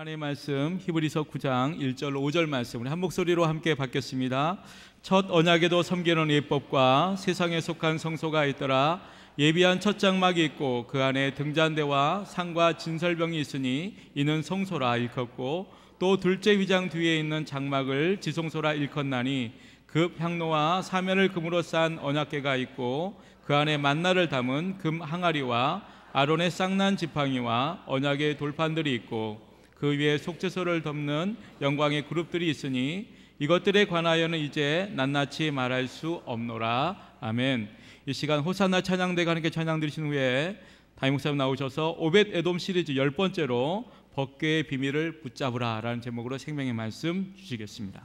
하나님의 말씀 히브리서 9장 1절 5절 말씀 우리 한 목소리로 함께 받겠습니다. 첫 언약에도 섬기는 예법과 세상에 속한 성소가 있더라. 예비한 첫 장막이 있고 그 안에 등잔대와 상과 진설병이 있으니 이는 성소라 일컫고 또 둘째 위장 뒤에 있는 장막을 지성소라 일컫나니 급 향로와 사면을 금으로 싼 언약궤가 있고 그 안에 만나를 담은 금 항아리와 아론의 쌍난 지팡이와 언약의 돌판들이 있고 그 위에 속죄소를 덮는 영광의 그룹들이 있으니 이것들에 관하여는 이제 낱낱이 말할 수 없노라. 아멘. 이 시간 호산나 찬양대가 함께 찬양 드리신 후에 담임 목사님 나오셔서 오벳 에돔 시리즈 10번째로 법궤의 비밀을 붙잡으라 라는 제목으로 생명의 말씀 주시겠습니다.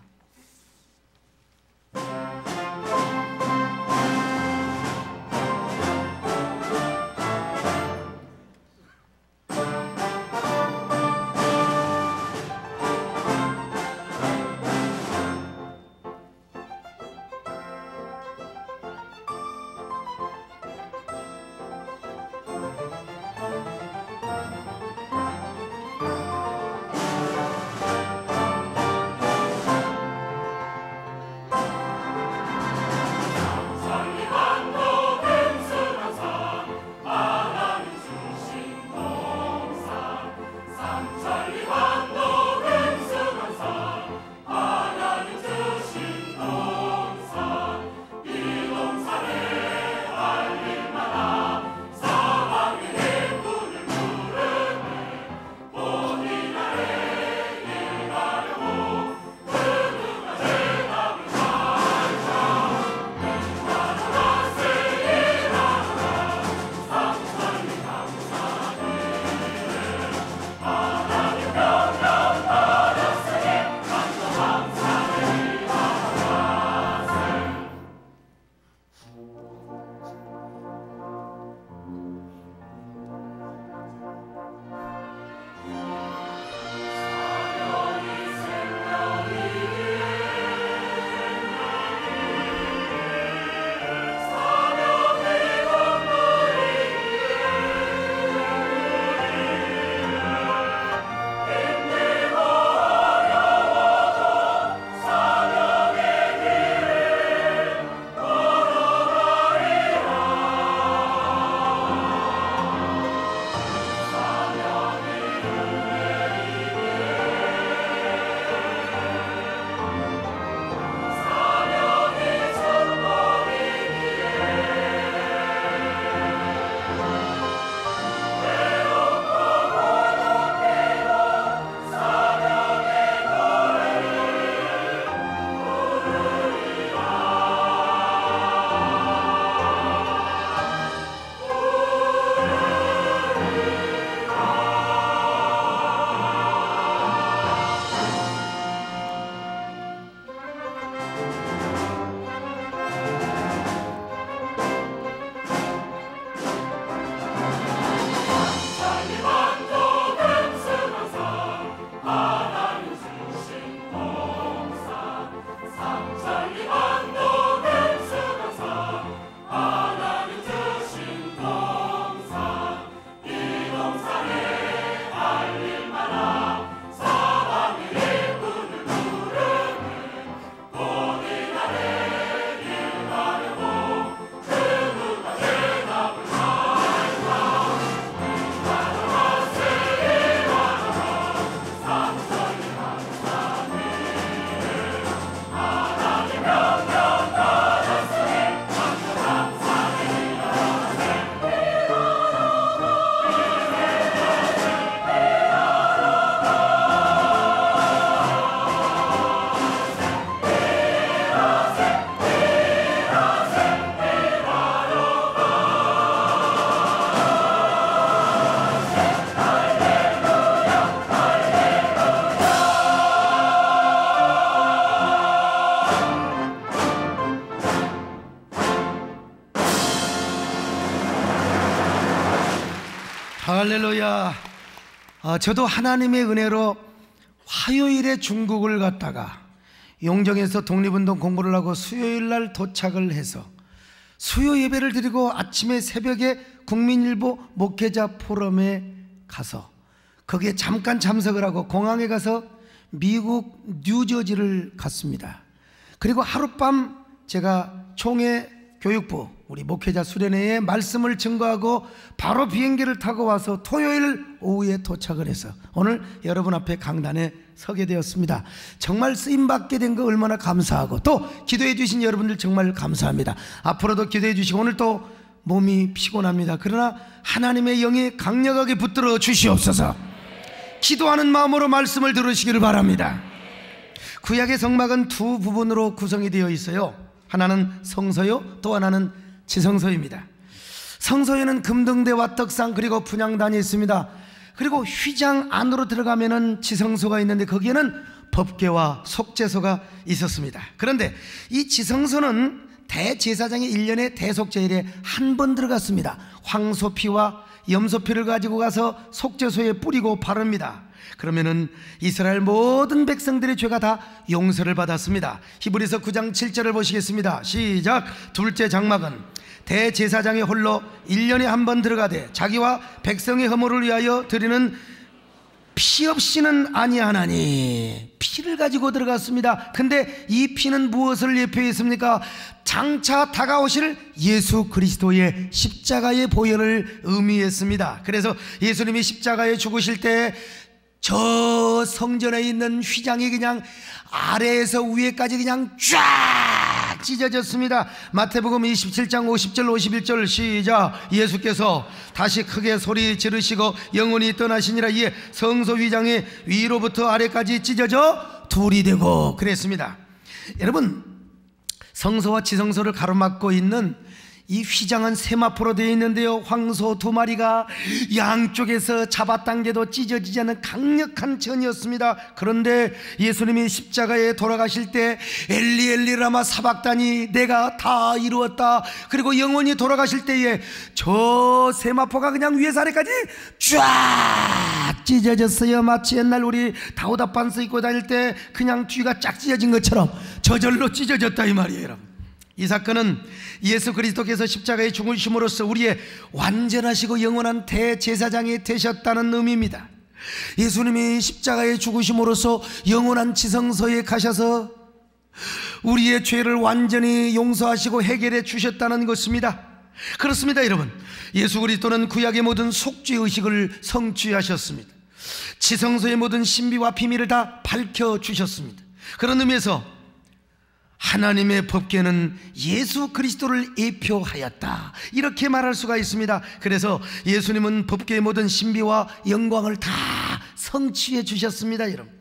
할렐루야. 저도 하나님의 은혜로 화요일에 중국을 갔다가 용정에서 독립운동 공부를 하고 수요일날 도착을 해서 수요 예배를 드리고 아침에 새벽에 국민일보 목회자 포럼에 가서 거기에 잠깐 참석을 하고 공항에 가서 미국 뉴저지를 갔습니다. 그리고 하룻밤 제가 총회 교육부 우리 목회자 수련회에 말씀을 증거하고 바로 비행기를 타고 와서 토요일 오후에 도착을 해서 오늘 여러분 앞에 강단에 서게 되었습니다. 정말 쓰임받게 된 거 얼마나 감사하고 또 기도해 주신 여러분들 정말 감사합니다. 앞으로도 기도해 주시고 오늘 또 몸이 피곤합니다. 그러나 하나님의 영이 강력하게 붙들어 주시옵소서. 기도하는 마음으로 말씀을 들으시기를 바랍니다. 구약의 성막은 두 부분으로 구성이 되어 있어요. 하나는 성소요, 또 하나는 지성소입니다. 성소에는 금등대와 떡상 그리고 분향단이 있습니다. 그리고 휘장 안으로 들어가면은 지성소가 있는데 거기에는 법궤와 속죄소가 있었습니다. 그런데 이 지성소는 대제사장이 1년에 대속죄일에 한 번 들어갔습니다. 황소피와 염소피를 가지고 가서 속죄소에 뿌리고 바릅니다. 그러면은 이스라엘 모든 백성들의 죄가 다 용서를 받았습니다. 히브리서 9장 7절을 보시겠습니다. 시작. 둘째 장막은 대제사장이 홀로 1년에 한 번 들어가되 자기와 백성의 허물을 위하여 드리는 피 없이는 아니하나니. 피를 가지고 들어갔습니다. 근데 이 피는 무엇을 예표했습니까? 장차 다가오실 예수 그리스도의 십자가의 보혈을 의미했습니다. 그래서 예수님이 십자가에 죽으실 때 저 성전에 있는 휘장이 그냥 아래에서 위에까지 그냥 쫙 찢어졌습니다. 마태복음 27장 50절 51절 시작. 예수께서 다시 크게 소리 지르시고 영원히 떠나시니라. 이에 성소 휘장이 위로부터 아래까지 찢어져 둘이 되고 그랬습니다. 여러분, 성소와 지성소를 가로막고 있는 이 휘장은 세마포로 되어 있는데요, 황소 2마리가 양쪽에서 잡아당겨도 찢어지지 않는 강력한 전이었습니다. 그런데 예수님이 십자가에 돌아가실 때 엘리 엘리 라마 사박다니, 내가 다 이루었다. 그리고 영원히 돌아가실 때에 저 세마포가 그냥 위에서 아래까지 쫙 찢어졌어요. 마치 옛날 우리 다우다반스 입고 다닐 때 그냥 뒤가 쫙 찢어진 것처럼 저절로 찢어졌다 이 말이에요. 여러분, 이 사건은 예수 그리스도께서 십자가에 죽으심으로써 우리의 완전하시고 영원한 대제사장이 되셨다는 의미입니다. 예수님이 십자가에 죽으심으로써 영원한 지성소에 가셔서 우리의 죄를 완전히 용서하시고 해결해 주셨다는 것입니다. 그렇습니다. 여러분, 예수 그리스도는 구약의 모든 속죄의식을 성취하셨습니다. 지성소의 모든 신비와 비밀을 다 밝혀주셨습니다. 그런 의미에서 하나님의 법궤는 예수 그리스도를 예표하였다, 이렇게 말할 수가 있습니다. 그래서 예수님은 법궤의 모든 신비와 영광을 다 성취해 주셨습니다. 여러분,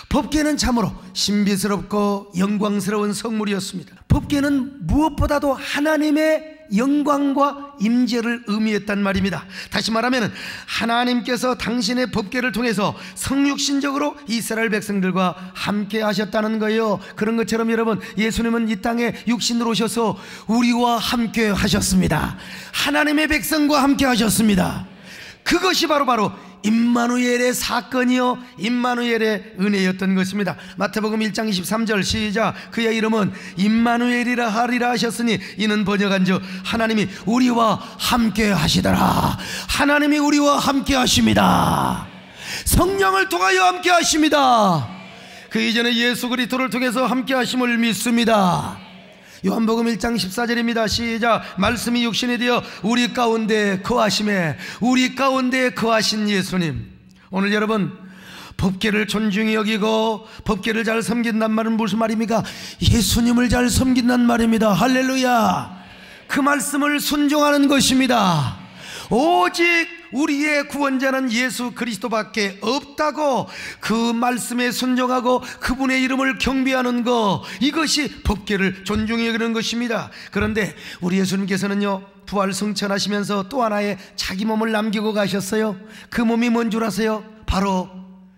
법궤는 참으로 신비스럽고 영광스러운 성물이었습니다. 법궤는 무엇보다도 하나님의 영광과 임재를 의미했단 말입니다. 다시 말하면 하나님께서 당신의 법궤를 통해서 성육신적으로 이스라엘 백성들과 함께 하셨다는 거예요. 그런 것처럼 여러분, 예수님은 이 땅에 육신으로 오셔서 우리와 함께 하셨습니다. 하나님의 백성과 함께 하셨습니다. 그것이 바로 임마누엘의 사건이요, 임마누엘의 은혜였던 것입니다. 마태복음 1장 23절 시작. 그의 이름은 임마누엘이라 하리라 하셨으니 이는 번역한즉 하나님이 우리와 함께 하시더라. 하나님이 우리와 함께 하십니다. 성령을 통하여 함께 하십니다. 그 이전에 예수 그리스도를 통해서 함께 하심을 믿습니다. 요한복음 1장 14절입니다. 시작. 말씀이 육신이 되어 우리 가운데 거하심에, 우리 가운데 거하신 예수님. 오늘 여러분, 법궤를 존중히 여기고 법궤를 잘 섬긴단 말은 무슨 말입니까? 예수님을 잘 섬긴단 말입니다. 할렐루야. 그 말씀을 순종하는 것입니다. 오직 우리의 구원자는 예수 그리스도밖에 없다고 그 말씀에 순종하고 그분의 이름을 경배하는 것, 이것이 법궤를 존중히 여기는 것입니다. 그런데 우리 예수님께서는요, 부활 승천하시면서 또 하나의 자기 몸을 남기고 가셨어요. 그 몸이 뭔 줄 아세요? 바로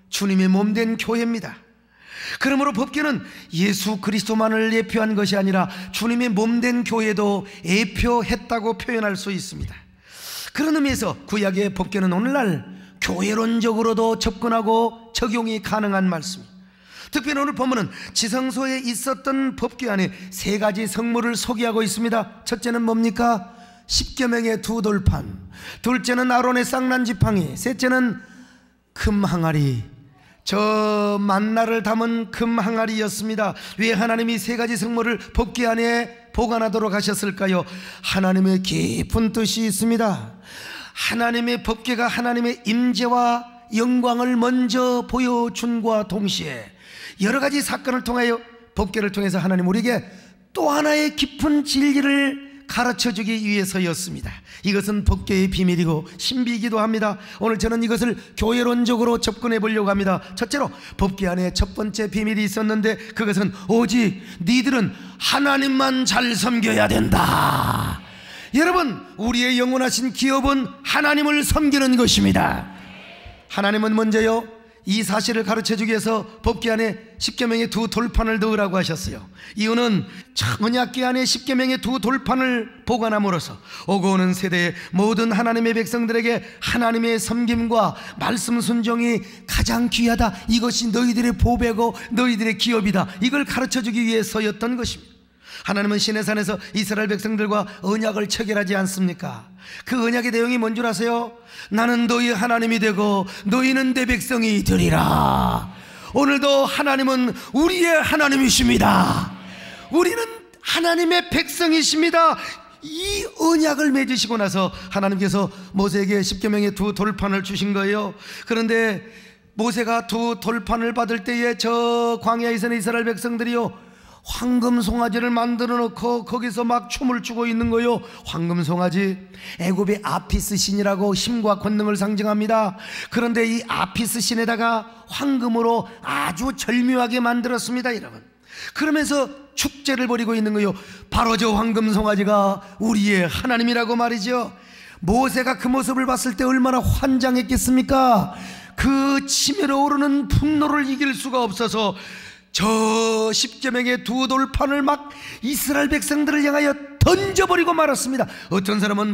주님의 몸된 교회입니다. 그러므로 법궤는 예수 그리스도만을 예표한 것이 아니라 주님의 몸된 교회도 예표했다고 표현할 수 있습니다. 그런 의미에서 구약의 법궤는 오늘날 교회론적으로도 접근하고 적용이 가능한 말씀입니다. 특별히 오늘 본문은 지성소에 있었던 법궤 안에 3가지 성물을 소개하고 있습니다. 첫째는 뭡니까? 십계명의 2돌판, 둘째는 아론의 쌍난 지팡이, 셋째는 금 항아리, 저 만나를 담은 금 항아리였습니다. 왜 하나님이 세 가지 성물을 법궤 안에 보관하도록 하셨을까요? 하나님의 깊은 뜻이 있습니다. 하나님의 법궤가 하나님의 임재와 영광을 먼저 보여준과 동시에 여러 가지 사건을 통하여 법궤를 통해서 하나님 우리에게 또 하나의 깊은 진리를 가르쳐주기 위해서였습니다. 이것은 법궤의 비밀이고 신비이기도 합니다. 오늘 저는 이것을 교회론적으로 접근해 보려고 합니다. 첫째로 법궤 안에 첫 번째 비밀이 있었는데 그것은 오직 니들은 하나님만 잘 섬겨야 된다. 여러분, 우리의 영원하신 기업은 하나님을 섬기는 것입니다. 하나님은 먼저요 이 사실을 가르쳐주기 위해서 법궤 안에 십계명의 두 돌판을 넣으라고 하셨어요. 이유는 언약궤 안에 십계명의 두 돌판을 보관함으로써 오고 오는 세대의 모든 하나님의 백성들에게 하나님의 섬김과 말씀 순종이 가장 귀하다, 이것이 너희들의 보배고 너희들의 기업이다, 이걸 가르쳐주기 위해서였던 것입니다. 하나님은 시내산에서 이스라엘 백성들과 언약을 체결하지 않습니까? 그 언약의 내용이 뭔 줄 아세요? 나는 너희 하나님이 되고 너희는 내 백성이 되리라. 오늘도 하나님은 우리의 하나님이십니다. 우리는 하나님의 백성이십니다. 이 언약을 맺으시고 나서 하나님께서 모세에게 십계명의 두 돌판을 주신 거예요. 그런데 모세가 두 돌판을 받을 때에 저 광야에 있는 이스라엘 백성들이요 황금 송아지를 만들어 놓고 거기서 막 춤을 추고 있는 거요. 황금 송아지, 애굽의 아피스 신이라고 힘과 권능을 상징합니다. 그런데 이 아피스 신에다가 황금으로 아주 절묘하게 만들었습니다, 여러분. 그러면서 축제를 벌이고 있는 거요. 바로 저 황금 송아지가 우리의 하나님이라고 말이죠. 모세가 그 모습을 봤을 때 얼마나 환장했겠습니까? 그 치밀어 오르는 분노를 이길 수가 없어서 저 십계명의 두 돌판을 막 이스라엘 백성들을 향하여 던져버리고 말았습니다. 어떤 사람은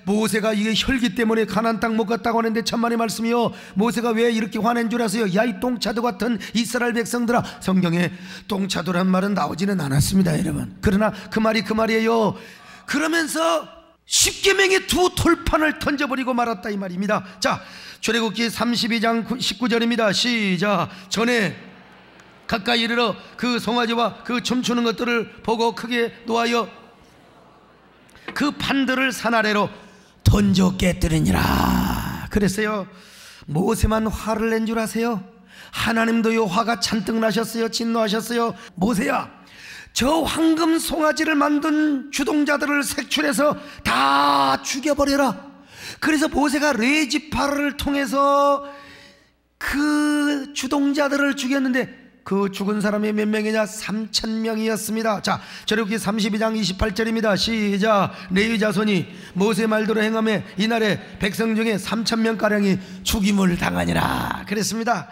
모세가 이게 혈기 때문에 가나안 땅 못 갔다고 하는데 천만의 말씀이요, 모세가 왜 이렇게 화낸 줄 아세요? 야, 이 똥차도 같은 이스라엘 백성들아. 성경에 똥차도란 말은 나오지는 않았습니다, 여러분. 그러나 그 말이 그 말이에요. 그러면서 십계명의 두 돌판을 던져버리고 말았다, 이 말입니다. 자, 출애굽기 32장 19절입니다 시작. 전에 가까이 이르러 그 송아지와 그 춤추는 것들을 보고 크게 노하여 그 판들을 산 아래로 던져 깨뜨리니라. 그랬어요. 모세만 화를 낸 줄 아세요? 하나님도요 화가 잔뜩 나셨어요. 진노하셨어요. 모세야, 저 황금 송아지를 만든 주동자들을 색출해서 다 죽여버려라. 그래서 모세가 레지파를 통해서 그 주동자들을 죽였는데 그 죽은 사람이 몇 명이냐? 3,000명이었습니다. 자, 출애굽기 32장 28절입니다. 시작. 레위 자손이 모세 말대로 행하며 이날에 백성 중에 3,000명가량이 죽임을 당하니라. 그랬습니다.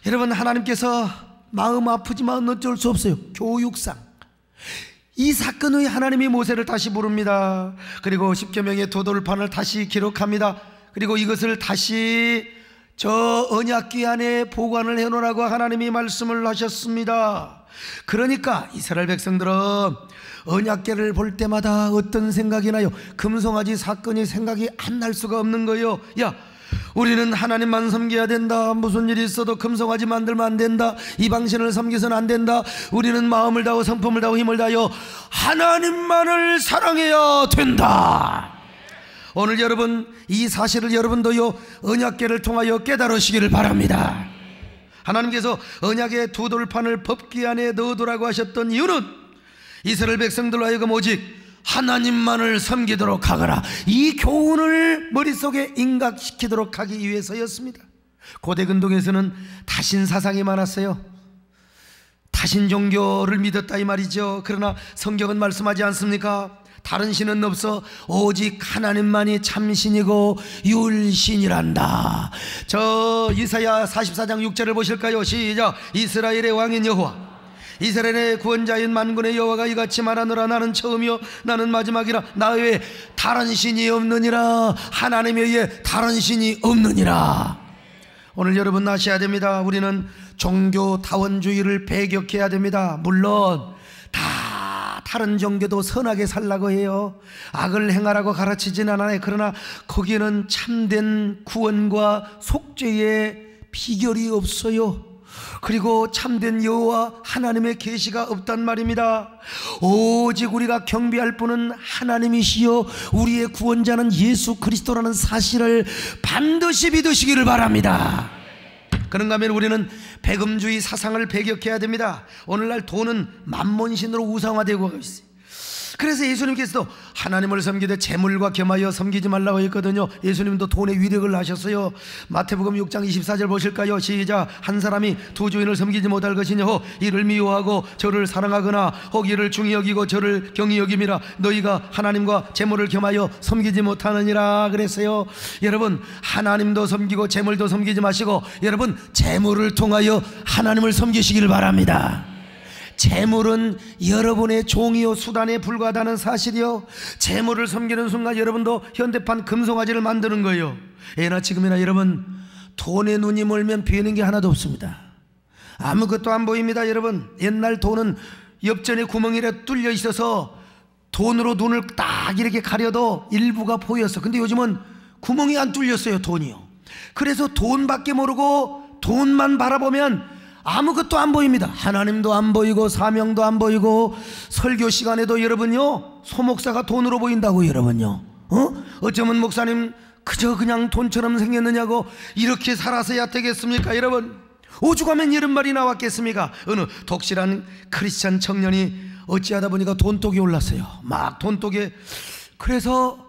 여러분, 하나님께서 마음 아프지만 어쩔 수 없어요. 교육상 이 사건 후에 하나님이 모세를 다시 부릅니다. 그리고 십계명의 두 돌판을 다시 기록합니다. 그리고 이것을 다시 저 언약궤 안에 보관을 해놓으라고 하나님이 말씀을 하셨습니다. 그러니까 이스라엘 백성들은 언약궤를 볼 때마다 어떤 생각이 나요? 금송아지 사건이 생각이 안 날 수가 없는 거예요. 야, 우리는 하나님만 섬겨야 된다. 무슨 일이 있어도 금송아지 만들면 안 된다. 이방신을 섬겨서는 안 된다. 우리는 마음을 다하고 성품을 다하고 힘을 다하여 하나님만을 사랑해야 된다. 오늘 여러분, 이 사실을 여러분도요 언약궤를 통하여 깨달으시기를 바랍니다. 하나님께서 언약의 두 돌판을 법궤 안에 넣어두라고 하셨던 이유는 이스라엘 백성들로 하여금 오직 하나님만을 섬기도록 하거라, 이 교훈을 머릿속에 인각시키도록 하기 위해서였습니다. 고대 근동에서는 다신 사상이 많았어요. 다신 종교를 믿었다 이 말이죠. 그러나 성경은 말씀하지 않습니까? 다른 신은 없어 오직 하나님만이 참신이고 율신이란다. 저 이사야 44장 6절을 보실까요? 시작. 이스라엘의 왕인 여호와, 이스라엘의 구원자인 만군의 여호와가 이같이 말하노라. 나는 처음이요 나는 마지막이라. 나 외에 다른 신이 없느니라. 하나님 외에 다른 신이 없느니라. 오늘 여러분 아셔야 됩니다. 우리는 종교다원주의를 배격해야 됩니다. 물론 다른 종교도 선하게 살라고 해요. 악을 행하라고 가르치진 않아요. 그러나 거기에는 참된 구원과 속죄의 비결이 없어요. 그리고 참된 여호와 하나님의 계시가 없단 말입니다. 오직 우리가 경배할 분은 하나님이시요 우리의 구원자는 예수 그리스도라는 사실을 반드시 믿으시기를 바랍니다. 그런가 하면 우리는 배금주의 사상을 배격해야 됩니다. 오늘날 돈은 만몬신으로 우상화되고 있어요. 그래서 예수님께서도 하나님을 섬기되 재물과 겸하여 섬기지 말라고 했거든요. 예수님도 돈의 위력을 하셨어요. 마태복음 6장 24절 보실까요? 시작. 한 사람이 두 주인을 섬기지 못할 것이냐 혹 이를 미워하고 저를 사랑하거나 혹 이를 중히 여기고 저를 경히 여김이라 너희가 하나님과 재물을 겸하여 섬기지 못하느니라 그랬어요. 여러분, 하나님도 섬기고 재물도 섬기지 마시고 여러분, 재물을 통하여 하나님을 섬기시길 바랍니다. 재물은 여러분의 종이요 수단에 불과하다는 사실이요. 재물을 섬기는 순간 여러분도 현대판 금송아지를 만드는 거예요. 예나 지금이나 여러분, 돈에 눈이 멀면 보이는 게 하나도 없습니다. 아무것도 안 보입니다. 여러분, 옛날 돈은 엽전에 구멍이 뚫려 있어서 돈으로 눈을 딱 이렇게 가려도 일부가 보였어. 근데 요즘은 구멍이 안 뚫렸어요. 돈이요. 그래서 돈밖에 모르고 돈만 바라보면 아무것도 안 보입니다. 하나님도 안 보이고 사명도 안 보이고 설교 시간에도 여러분요, 소목사가 돈으로 보인다고 여러분요. 어쩌면 목사님 그저 그냥 돈처럼 생겼느냐고 이렇게 살아서야 되겠습니까? 여러분, 오죽하면 이런 말이 나왔겠습니까? 어느 독실한 크리스찬 청년이 어찌하다 보니까 돈독이 올랐어요. 막 돈독에. 그래서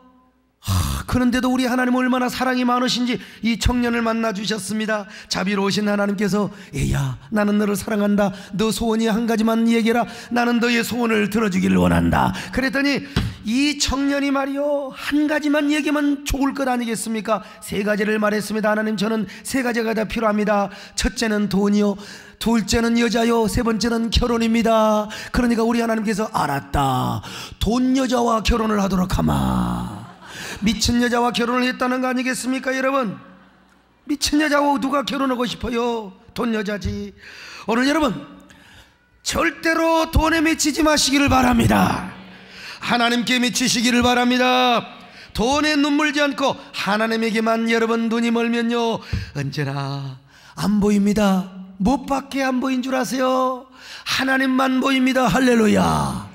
그런데도 우리 하나님 얼마나 사랑이 많으신지 이 청년을 만나 주셨습니다. 자비로우신 하나님께서 얘야, 나는 너를 사랑한다. 너 소원이 한 가지만 얘기해라. 나는 너의 소원을 들어주기를 원한다. 그랬더니 이 청년이 말이요, 한 가지만 얘기하면 좋을 것 아니겠습니까? 세 가지를 말했습니다. 하나님, 저는 세 가지가 다 필요합니다. 첫째는 돈이요, 둘째는 여자요, 세 번째는 결혼입니다. 그러니까 우리 하나님께서 알았다, 돈 여자와 결혼을 하도록 하마. 미친 여자와 결혼을 했다는 거 아니겠습니까? 여러분, 미친 여자와 누가 결혼하고 싶어요? 돈 여자지. 오늘 여러분, 절대로 돈에 미치지 마시기를 바랍니다. 하나님께 미치시기를 바랍니다. 돈에 눈물지 않고 하나님에게만 여러분 눈이 멀면요, 언제나 안 보입니다. 무엇밖에 안 보인 줄 아세요? 하나님만 보입니다. 할렐루야.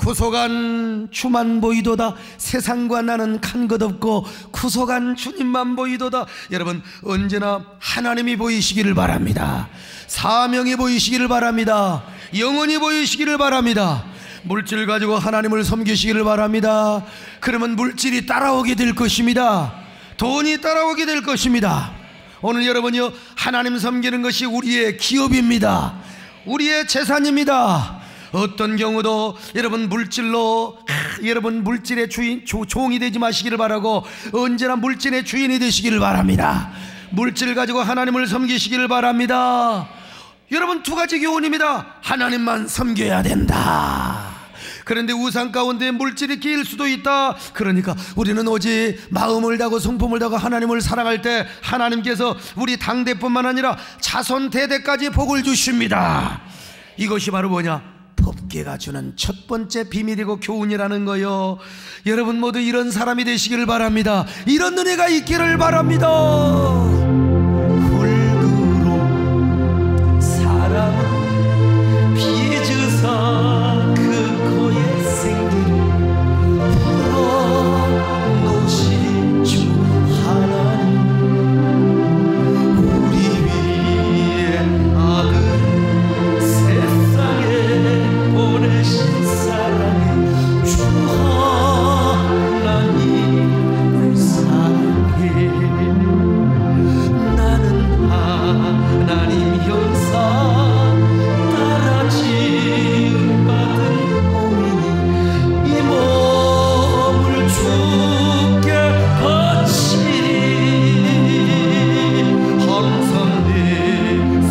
구속한 주만 보이도다. 세상과 나는 간 것 없고 구속한 주님만 보이도다. 여러분, 언제나 하나님이 보이시기를 바랍니다. 사명이 보이시기를 바랍니다. 영원히 보이시기를 바랍니다. 물질 가지고 하나님을 섬기시기를 바랍니다. 그러면 물질이 따라오게 될 것입니다. 돈이 따라오게 될 것입니다. 오늘 여러분이요, 하나님 섬기는 것이 우리의 기업입니다. 우리의 재산입니다. 어떤 경우도 여러분 물질로 여러분 물질의 종이 되지 마시기를 바라고 언제나 물질의 주인이 되시기를 바랍니다. 물질 가지고 하나님을 섬기시기를 바랍니다. 여러분, 두 가지 교훈입니다. 하나님만 섬겨야 된다. 그런데 우상 가운데 물질이 끼일 수도 있다. 그러니까 우리는 오직 마음을 다하고 성품을 다하고 하나님을 사랑할 때 하나님께서 우리 당대뿐만 아니라 자손 대대까지 복을 주십니다. 이것이 바로 뭐냐? 법궤가 주는 첫 번째 비밀이고 교훈이라는 거요. 여러분 모두 이런 사람이 되시기를 바랍니다. 이런 은혜가 있기를 바랍니다. 흙으로 사람은 빚으사 그 코에 생기를 풀어놓으신 주 하나님, 우리 위에 아들 세상에 보내신 사랑의 주 하나님을 사랑해. 나는 하나님 형상 따라 지음받은 몸이니 이 몸을 주께 바치리. 항상 내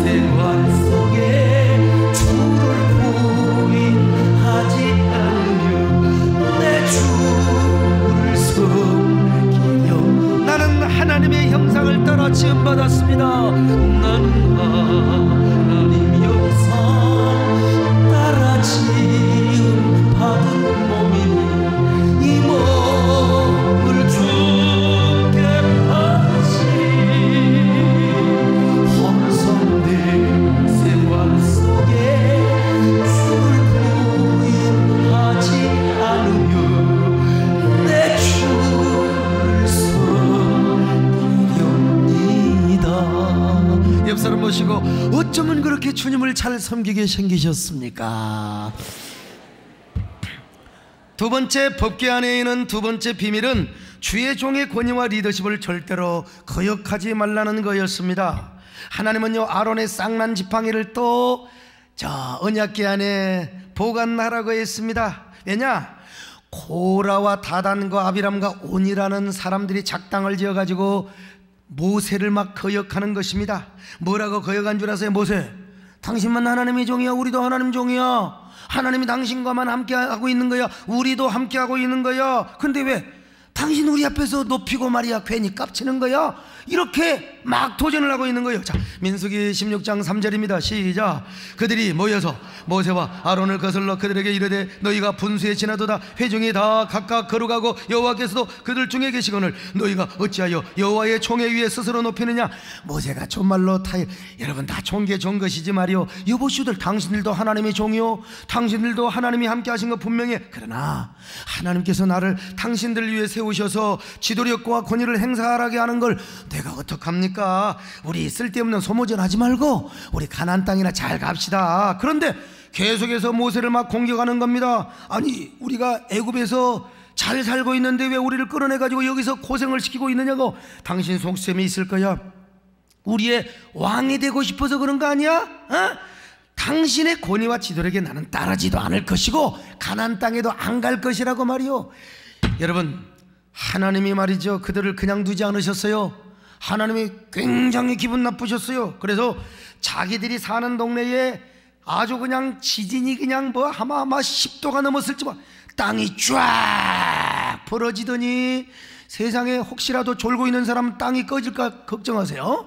생활 속에 주를 부인하지 않으며 내 주를 섬기며 나는 하나님의 형상을 따라 지음받았습니다. 나는 하나님 형상 따라 지음받은 몸이니 이 몸을 주께 바치리. 그러시고 어쩌면 그렇게 주님을 잘 섬기게 생기셨습니까? 두 번째, 법궤 안에 있는 두 번째 비밀은 주의 종의 권위와 리더십을 절대로 거역하지 말라는 거였습니다. 하나님은요, 아론의 쌍난 지팡이를 또 언약궤 안에 보관하라고 했습니다. 왜냐? 고라와 다단과 아비람과 온이라는 사람들이 작당을 지어가지고 모세를 막 거역하는 것입니다. 뭐라고 거역한 줄 아세요? 모세, 당신만 하나님의 종이야, 우리도 하나님 종이야. 하나님이 당신과만 함께하고 있는 거야, 우리도 함께하고 있는 거야. 근데 왜 당신 우리 앞에서 높이고 말이야 괜히 깝치는 거야? 이렇게 막 도전을 하고 있는 거예요. 자, 민수기 16장 3절입니다. 시작. 그들이 모여서 모세와 아론을 거슬러 그들에게 이르되 너희가 분수에 지나도다 회중이 다 각각 거룩하고 여호와께서도 그들 중에 계시거늘 너희가 어찌하여 여호와의 총에 위에 스스로 높이느냐? 모세가 정말로 여러분 다 종계 좋은 것이지 말이요, 여보시들 당신들도 하나님의 종이요, 당신들도 하나님이 함께 하신 거 분명해. 그러나 하나님께서 나를 당신들 위해 세우셔서 지도력과 권위를 행사하게 하는 걸 내가 어떡합니까? 우리 쓸데없는 소모전 하지 말고 우리 가나안 땅이나 잘 갑시다. 그런데 계속해서 모세를 막 공격하는 겁니다. 아니, 우리가 애굽에서 잘 살고 있는데 왜 우리를 끌어내가지고 여기서 고생을 시키고 있느냐고. 당신 속셈이 있을 거야. 우리의 왕이 되고 싶어서 그런 거 아니야? 당신의 권위와 지도력에 나는 따르지도 않을 것이고 가나안 땅에도 안 갈 것이라고 말이요. 여러분, 하나님이 말이죠, 그들을 그냥 두지 않으셨어요. 하나님이 굉장히 기분 나쁘셨어요. 그래서 자기들이 사는 동네에 아주 그냥 지진이 그냥 아마 10도가 넘었을지 땅이 쫙 벌어지더니 세상에 혹시라도 졸고 있는 사람 땅이 꺼질까 걱정하세요?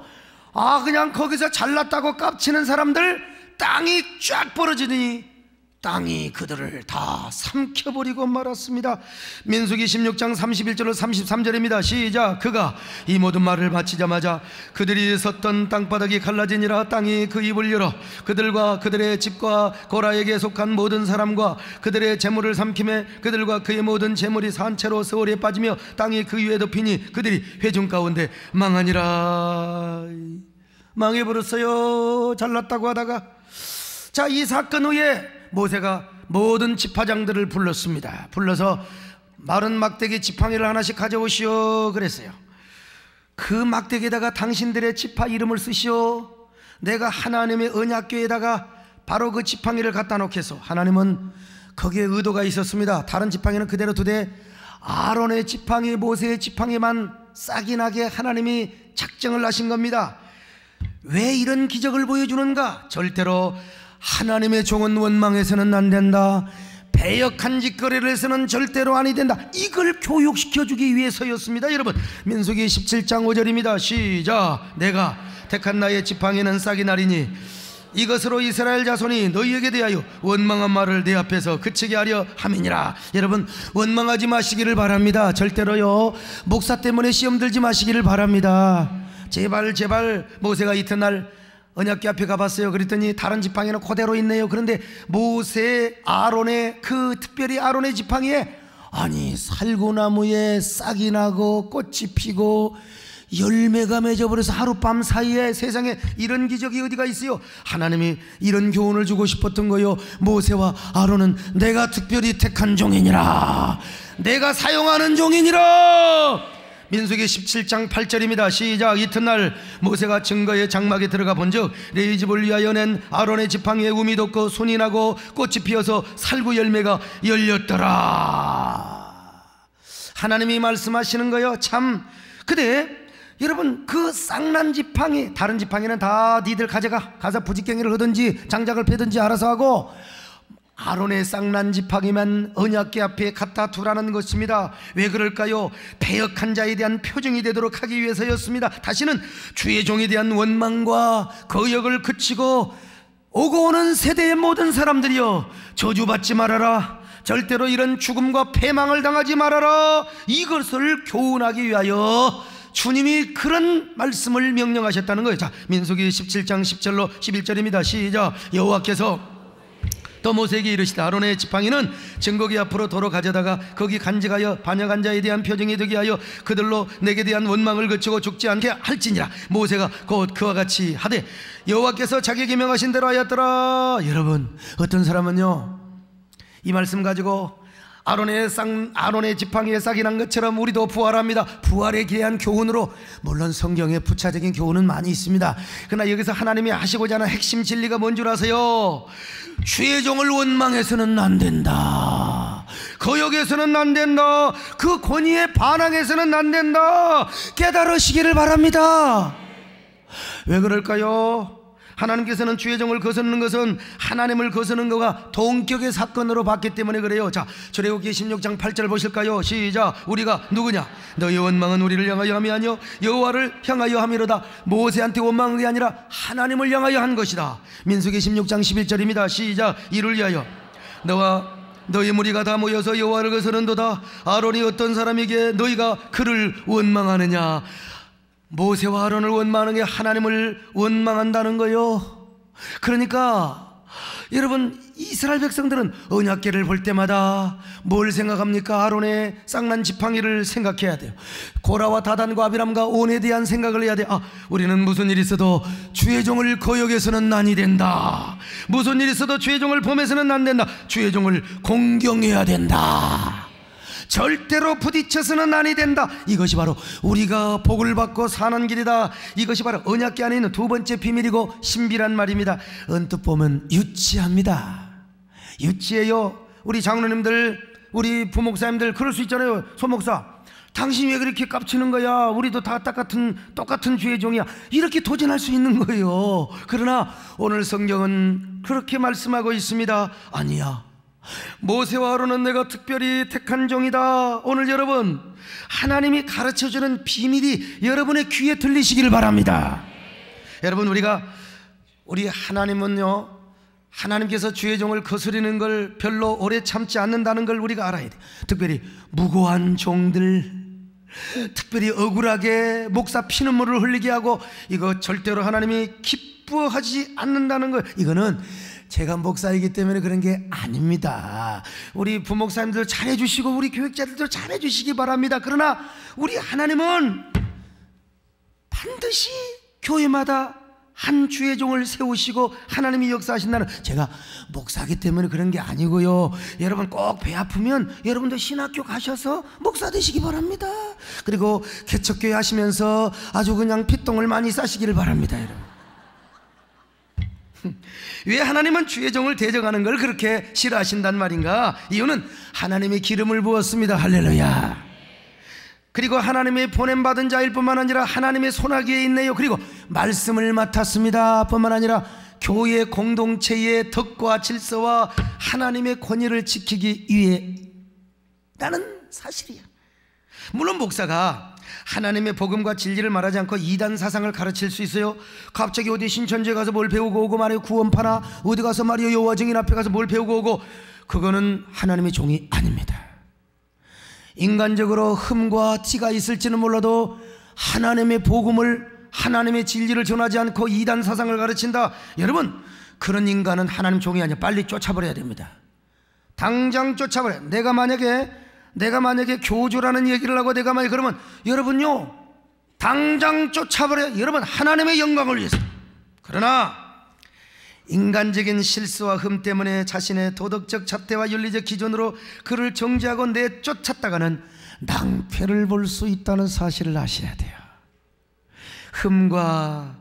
그냥 거기서 잘났다고 깝치는 사람들 땅이 쫙 벌어지더니 땅이 그들을 다 삼켜버리고 말았습니다. 민수기 16장 31절로 33절입니다. 시작. 그가 이 모든 말을 마치자마자 그들이 섰던 땅바닥이 갈라지니라. 땅이 그 입을 열어 그들과 그들의 집과 고라에게 속한 모든 사람과 그들의 재물을 삼키매 그들과 그의 모든 재물이 산채로 서울에 빠지며 땅이 그 위에 덮이니 그들이 회중 가운데 망하니라. 망해버렸어요. 잘났다고 하다가. 자, 이 사건 후에 모세가 모든 지파장들을 불렀습니다. 불러서 마른 막대기 지팡이를 하나씩 가져오시오 그랬어요. 그 막대기에다가 당신들의 지파 이름을 쓰시오. 내가 하나님의 언약궤에다가 바로 그 지팡이를 갖다 놓겠소. 하나님은 거기에 의도가 있었습니다. 다른 지팡이는 그대로 두되 아론의 지팡이, 모세의 지팡이만 싹이 나게 하나님이 작정을 하신 겁니다. 왜 이런 기적을 보여주는가? 절대로 하나님의 종은 원망해서는 안 된다, 배역한 짓거리를 해서는 절대로 아니 된다, 이걸 교육시켜주기 위해서였습니다. 여러분, 민수기 17장 5절입니다. 시작. 내가 택한 나의 지팡이는 싹이 나리니 이것으로 이스라엘 자손이 너희에게 대하여 원망한 말을 내 앞에서 그치게 하려 함이니라. 여러분, 원망하지 마시기를 바랍니다. 절대로요, 목사 때문에 시험 들지 마시기를 바랍니다. 제발 모세가 이튿날 언약궤 앞에 가봤어요. 그랬더니 다른 지팡이는 그대로 있네요. 그런데 모세, 아론의 특별히 아론의 지팡이에 아니 살구나무에 싹이 나고 꽃이 피고 열매가 맺어버려서 하룻밤 사이에 세상에 이런 기적이 어디가 있어요? 하나님이 이런 교훈을 주고 싶었던 거요. 모세와 아론은 내가 특별히 택한 종이니라, 내가 사용하는 종이니라. 민수기 17장 8절입니다. 시작. 이튿날 모세가 증거의 장막에 들어가 본즉 레위 집을 위하여 낸 아론의 지팡이에 움이 돋고 손이 나고 꽃이 피어서 살구 열매가 열렸더라. 하나님이 말씀하시는 거요. 참. 근데 여러분, 그 쌍난 지팡이, 다른 지팡이는 다 니들 가서 부직갱이를 하든지 장작을 패든지 알아서 하고 아론의 쌍난 지팡이만 언약궤 앞에 갖다 두라는 것입니다. 왜 그럴까요? 배역한 자에 대한 표징이 되도록 하기 위해서였습니다. 다시는 주의 종에 대한 원망과 거역을 그치고 오고 오는 세대의 모든 사람들이여 저주받지 말아라, 절대로 이런 죽음과 패망을 당하지 말아라, 이것을 교훈하기 위하여 주님이 그런 말씀을 명령하셨다는 거예요. 자, 민수기 17장 10절로 11절입니다. 시작. 여호와께서 또 모세에게 이르시되 아론의 지팡이는 증거기 앞으로 도로 가져다가 거기 간직하여 반역한 자에 대한 표징이 되게 하여 그들로 내게 대한 원망을 그치고 죽지 않게 할지니라. 모세가 곧 그와 같이 하되 여호와께서 자기에게 명하신 대로 하였더라. 여러분, 어떤 사람은요 이 말씀 가지고 아론의 지팡이에 싹이 난 것처럼 우리도 부활합니다. 부활에 대한 교훈으로, 물론 성경에 부차적인 교훈은 많이 있습니다. 그러나 여기서 하나님이 하시고자 하는 핵심 진리가 뭔 줄 아세요? 주의 종을 원망해서는 안 된다. 거역해서는 안 된다. 그 권위에 반항해서는 안 된다. 깨달으시기를 바랍니다. 왜 그럴까요? 하나님께서는 주의 종을 거스르는 것은 하나님을 거스르는 것과 동격의 사건으로 봤기 때문에 그래요. 자, 출애굽기 16장 8절 보실까요? 시작. 우리가 누구냐? 너희 원망은 우리를 향하여 함이 아니요 여호와를 향하여 함이로다. 모세한테 원망한 게 아니라 하나님을 향하여 한 것이다. 민수기 16장 11절입니다. 시작. 이를 위하여 너와 너희 무리가 다 모여서 여호와를 거스른도다. 아론이 어떤 사람에게 너희가 그를 원망하느냐? 모세와 아론을 원망하는 게 하나님을 원망한다는 거요. 그러니까 여러분, 이스라엘 백성들은 언약궤를 볼 때마다 뭘 생각합니까? 아론의 쌍난 지팡이를 생각해야 돼요. 고라와 다단과 아비람과 온에 대한 생각을 해야 돼요. 우리는 무슨 일이 있어도 주의 종을 거역해서는 아니 된다. 무슨 일이 있어도 주의 종을 범해서는 안 된다. 주의 종을 공경해야 된다. 절대로 부딪혀서는 아니 된다. 이것이 바로 우리가 복을 받고 사는 길이다. 이것이 바로 언약궤 안에 있는 두 번째 비밀이고 신비란 말입니다. 언뜻 보면 유치합니다. 유치해요. 우리 장로님들, 우리 부목사님들 그럴 수 있잖아요. 소목사, 당신이 왜 그렇게 깝치는 거야? 우리도 다 똑같은 주의 종이야. 이렇게 도전할 수 있는 거예요. 그러나 오늘 성경은 그렇게 말씀하고 있습니다. 아니야, 모세와 아론은 내가 특별히 택한 종이다. 오늘 여러분, 하나님이 가르쳐주는 비밀이 여러분의 귀에 들리시길 바랍니다. 여러분, 우리 하나님은요, 하나님께서 주의 종을 거스리는 걸 별로 오래 참지 않는다는 걸 우리가 알아야 돼. 특별히 무고한 종들, 특별히 억울하게 목사 피눈물을 흘리게 하고, 이거 절대로 하나님이 기뻐하지 않는다는 걸, 이거는 제가 목사이기 때문에 그런 게 아닙니다. 우리 부목사님들 잘해주시고 우리 교육자들도 잘해주시기 바랍니다. 그러나 우리 하나님은 반드시 교회마다 한 주의 종을 세우시고 하나님이 역사하신다는, 제가 목사이기 때문에 그런 게 아니고요. 여러분 꼭 배 아프면 여러분도 신학교 가셔서 목사 되시기 바랍니다. 그리고 개척교회 하시면서 아주 그냥 핏똥을 많이 싸시기를 바랍니다. 여러분, 왜 하나님은 주의 종을 대적하는 걸 그렇게 싫어하신단 말인가? 이유는 하나님의 기름을 부었습니다. 할렐루야. 그리고 하나님의 보냄받은 자일 뿐만 아니라 하나님의 손아귀에 있네요. 그리고 말씀을 맡았습니다 뿐만 아니라 교회 공동체의 덕과 질서와 하나님의 권위를 지키기 위해 라는 사실이야. 물론 목사가 하나님의 복음과 진리를 말하지 않고 이단 사상을 가르칠 수 있어요. 갑자기 어디 신천지에 가서 뭘 배우고 오고 말이에요. 구원파나 어디 가서 말이에요, 여호와 증인 앞에 가서 뭘 배우고 오고, 그거는 하나님의 종이 아닙니다. 인간적으로 흠과 티가 있을지는 몰라도 하나님의 복음을, 하나님의 진리를 전하지 않고 이단 사상을 가르친다. 여러분, 그런 인간은 하나님 종이 아니야. 빨리 쫓아버려야 됩니다. 당장 쫓아버려. 내가 만약에 교주라는 얘기를 하고 내가 만약에 그러면 여러분요, 당장 쫓아버려요. 여러분, 하나님의 영광을 위해서. 그러나 인간적인 실수와 흠 때문에 자신의 도덕적 잣대와 윤리적 기준으로 그를 정죄하고 내쫓았다가는 낭패를 볼 수 있다는 사실을 아셔야 돼요. 흠과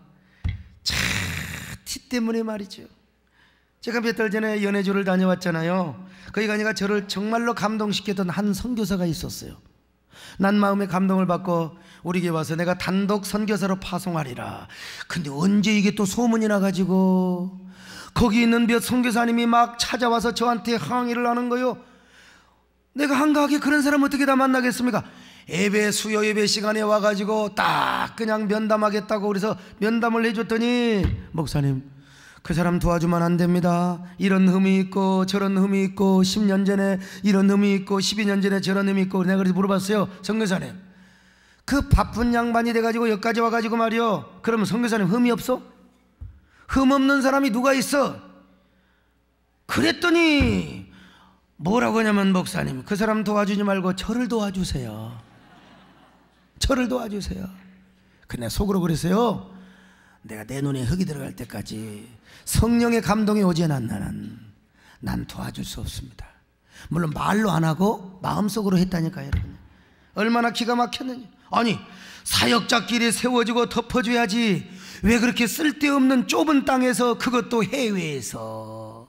티 때문에 말이죠. 제가 몇 달 전에 연해주를 다녀왔잖아요. 거기 가니까 저를 정말로 감동시켰던 한 선교사가 있었어요. 난 마음에 감동을 받고 우리 교회 와서 내가 단독 선교사로 파송하리라. 근데 언제 이게 또 소문이 나가지고 거기 있는 몇 선교사님이 막 찾아와서 저한테 항의를 하는 거요. 내가 한가하게 그런 사람 어떻게 다 만나겠습니까? 수요 예배 시간에 와가지고 딱 그냥 면담하겠다고 그래서 면담을 해줬더니, 목사님, 그 사람 도와주면 안 됩니다. 이런 흠이 있고 저런 흠이 있고 10년 전에 이런 흠이 있고 12년 전에 저런 흠이 있고. 내가 그래서 물어봤어요. 선교사님, 그 바쁜 양반이 돼가지고 여기까지 와가지고 말이요, 그러면 선교사님 흠이 없어? 흠 없는 사람이 누가 있어? 그랬더니 뭐라고 하냐면, 목사님 그 사람 도와주지 말고 저를 도와주세요. 저를 도와주세요. 근데 속으로 그랬어요. 내가 내 눈에 흙이 들어갈 때까지 성령의 감동이 오지 않는 난 도와줄 수 없습니다. 물론 말로 안 하고 마음속으로 했다니까요, 여러분. 얼마나 기가 막혔느냐. 아니, 사역자끼리 세워주고 덮어줘야지 왜 그렇게 쓸데없는 좁은 땅에서, 그것도 해외에서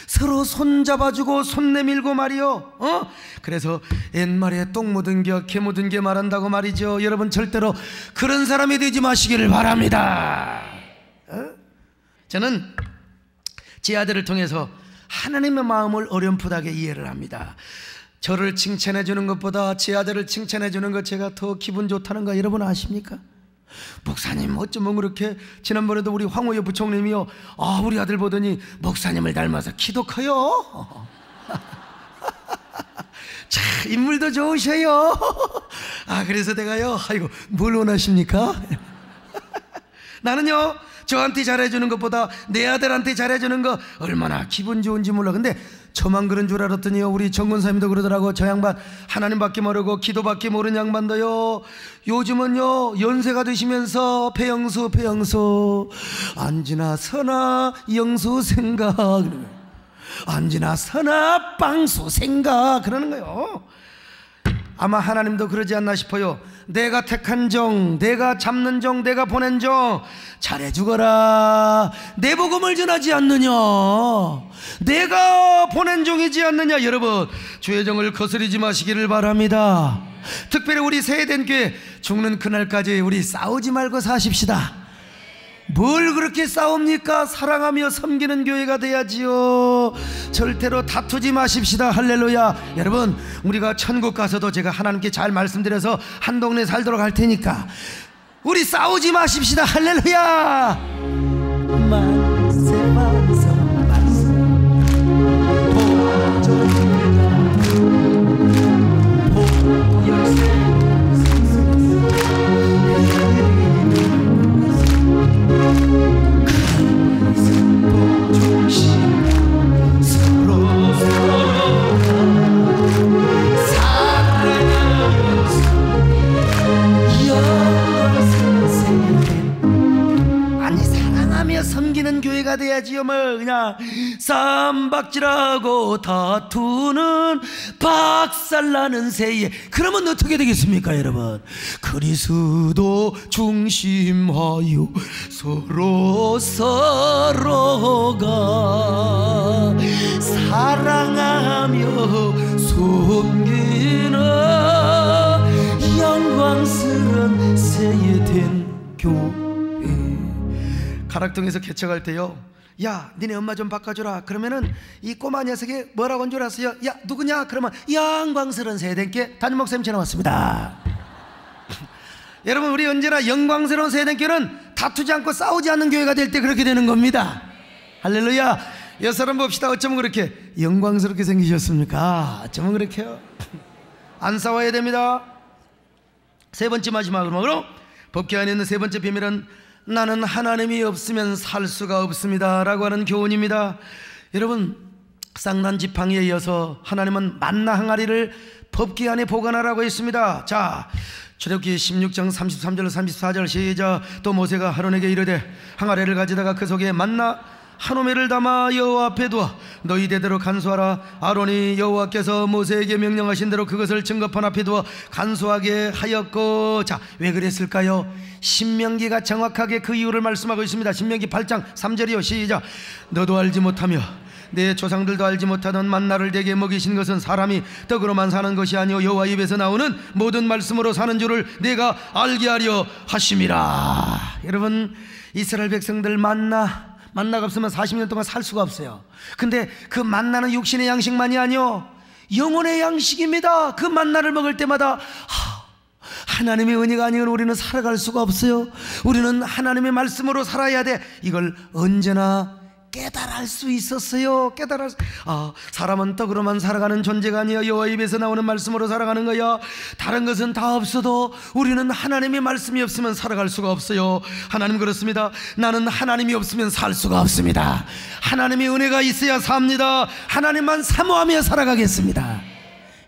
서로 손잡아주고 손 내밀고 말이요. 그래서 옛말에 똥 묻은 겨 개 묻은 게 말한다고 말이죠. 여러분, 절대로 그런 사람이 되지 마시기를 바랍니다. 저는 제 아들을 통해서 하나님의 마음을 어렴풋하게 이해를 합니다. 저를 칭찬해 주는 것보다 제 아들을 칭찬해 주는 것, 제가 더 기분 좋다는 거 여러분 아십니까? 목사님 어쩌면 그렇게, 지난번에도 우리 황호여 부총님이요, 우리 아들 보더니 목사님을 닮아서 키도 커요. 자, 인물도 좋으셔요. 그래서 내가요, 아이고 뭘 원하십니까? 나는요, 저한테 잘해주는 것보다 내 아들한테 잘해주는 거 얼마나 기분 좋은지 몰라. 근데 저만 그런 줄 알았더니요, 우리 정권사님도 그러더라고. 저 양반 하나님밖에 모르고 기도밖에 모르는 양반도요, 요즘은요 연세가 드시면서 배영수 안지나 서나 영수 생각, 안지나 서나 빵수 생각 그러는 거예요. 아마 하나님도 그러지 않나 싶어요. 내가 택한 종, 내가 잡는 종, 내가 보낸 종 잘해주거라. 내 복음을 전하지 않느냐, 내가 보낸 종이지 않느냐. 여러분, 주의 종을 거스르지 마시기를 바랍니다. 특별히 우리 세대된 교회 죽는 그날까지 우리 싸우지 말고 사십시다. 뭘 그렇게 싸웁니까? 사랑하며 섬기는 교회가 돼야지요. 절대로 다투지 마십시다. 할렐루야. 여러분, 우리가 천국 가서도 제가 하나님께 잘 말씀드려서 한 동네 살도록 할 테니까 우리 싸우지 마십시다. 할렐루야. 만세 만세 만세 보열세 섬기는 교회가 돼야지요. 뭐 그냥 쌈박질하고 다투는 박살나는 새에 그러면 어떻게 되겠습니까, 여러분? 그리스도 중심하여 서로가 사랑하며 섬기는 영광스러운 새에 된 교회. 가락동에서 개척할 때요, 야 니네 엄마 좀 바꿔주라 그러면은 이 꼬마 녀석이 뭐라고 한 줄 아세요? 야 누구냐? 그러면 영광스러운 세대께 담임 목사님 전화 왔습니다. 여러분, 우리 언제나 영광스러운 세대교는 다투지 않고 싸우지 않는 교회가 될 때 그렇게 되는 겁니다. 할렐루야. 여 사람 봅시다. 어쩌면 그렇게 영광스럽게 생기셨습니까? 어쩌면 그렇게요. 안 싸워야 됩니다. 세 번째 마지막으로 법궤 안에 있는 세 번째 비밀은 나는 하나님이 없으면 살 수가 없습니다 라고 하는 교훈입니다. 여러분, 쌍난 지팡이에 이어서 하나님은 만나 항아리를 법궤 안에 보관하라고 했습니다. 자, 출애굽기 16장 33절 34절 시작. 또 모세가 아론에게 이르되 항아리를 가져다가 그 속에 만나 한 오매를 담아 여호와 앞에 두어 너희 대대로 간수하라. 아론이 여호와께서 모세에게 명령하신 대로 그것을 증거판 앞에 두어 간수하게 하였고. 자, 왜 그랬을까요? 신명기가 정확하게 그 이유를 말씀하고 있습니다. 신명기 8장 3절이요 시작. 너도 알지 못하며 내 조상들도 알지 못하던 만나를 내게 먹이신 것은 사람이 떡으로만 사는 것이 아니오 여호와 입에서 나오는 모든 말씀으로 사는 줄을 내가 알게 하려 하심이라. 여러분, 이스라엘 백성들 만나가 없으면 40년 동안 살 수가 없어요. 근데 그 만나는 육신의 양식만이 아니요 영혼의 양식입니다. 그 만나를 먹을 때마다 하나님의 은혜가 아니면 우리는 살아갈 수가 없어요. 우리는 하나님의 말씀으로 살아야 돼. 이걸 언제나 깨달을 수 있었어요. 사람은 떡으로만 살아가는 존재가 아니야. 여호와 입에서 나오는 말씀으로 살아가는 거야. 다른 것은 다 없어도 우리는 하나님의 말씀이 없으면 살아갈 수가 없어요. 하나님 그렇습니다. 나는 하나님이 없으면 살 수가 없습니다. 하나님의 은혜가 있어야 삽니다. 하나님만 사모하며 살아가겠습니다.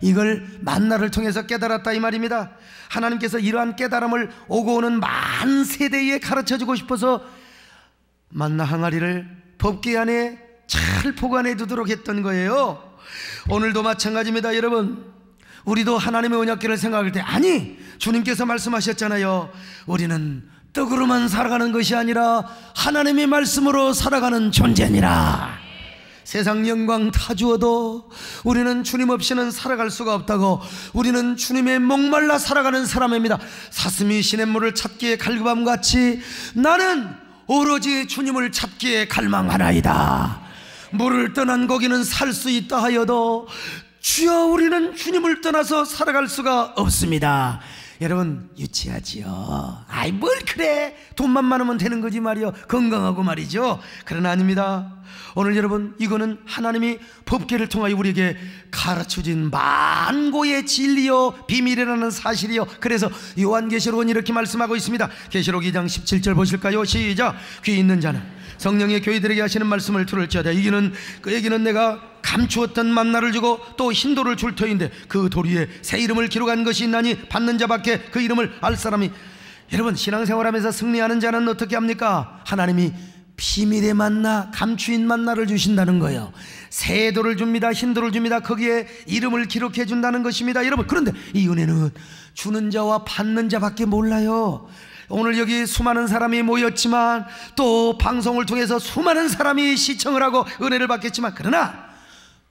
이걸 만나를 통해서 깨달았다 이 말입니다. 하나님께서 이러한 깨달음을 오고 오는 만 세대에 가르쳐주고 싶어서 만나 항아리를 법궤 안에 잘 보관해 두도록 했던 거예요. 오늘도 마찬가지입니다. 여러분, 우리도 하나님의 언약궤를 생각할 때, 아니, 주님께서 말씀하셨잖아요. 우리는 떡으로만 살아가는 것이 아니라 하나님의 말씀으로 살아가는 존재니라. 세상 영광 다 주어도 우리는 주님 없이는 살아갈 수가 없다고. 우리는 주님의 목말라 살아가는 사람입니다. 사슴이 시냇물을 찾기에 갈급함같이 나는 오로지 주님을 찾기에 갈망하나이다. 물을 떠난 고기는 살 수 있다 하여도 주여 우리는 주님을 떠나서 살아갈 수가 없습니다. 여러분, 유치하지요. 아이 뭘 그래, 돈만 많으면 되는 거지 말이요, 건강하고 말이죠. 그러나 아닙니다. 오늘 여러분, 이거는 하나님이 법궤를 통하여 우리에게 가르쳐진 만고의 진리요 비밀이라는 사실이요. 그래서 요한계시록은 이렇게 말씀하고 있습니다. 계시록 2장 17절 보실까요? 시작. 귀 있는 자는 성령의 교회들에게 하시는 말씀을 들을지어다. 이기는 그에게는 내가 감추었던 만나를 주고 또 흰돌을 줄 터인데 그 돌 위에 새 이름을 기록한 것이 있나니 받는 자밖에 그 이름을 알 사람이. 여러분, 신앙생활하면서 승리하는 자는 어떻게 합니까? 하나님이 비밀의 만나, 감추인 만나를 주신다는 거예요. 새 돌을 줍니다. 흰 돌을 줍니다. 거기에 이름을 기록해 준다는 것입니다. 여러분, 그런데 이 은혜는 주는 자와 받는 자밖에 몰라요. 오늘 여기 수많은 사람이 모였지만 또 방송을 통해서 수많은 사람이 시청을 하고 은혜를 받겠지만, 그러나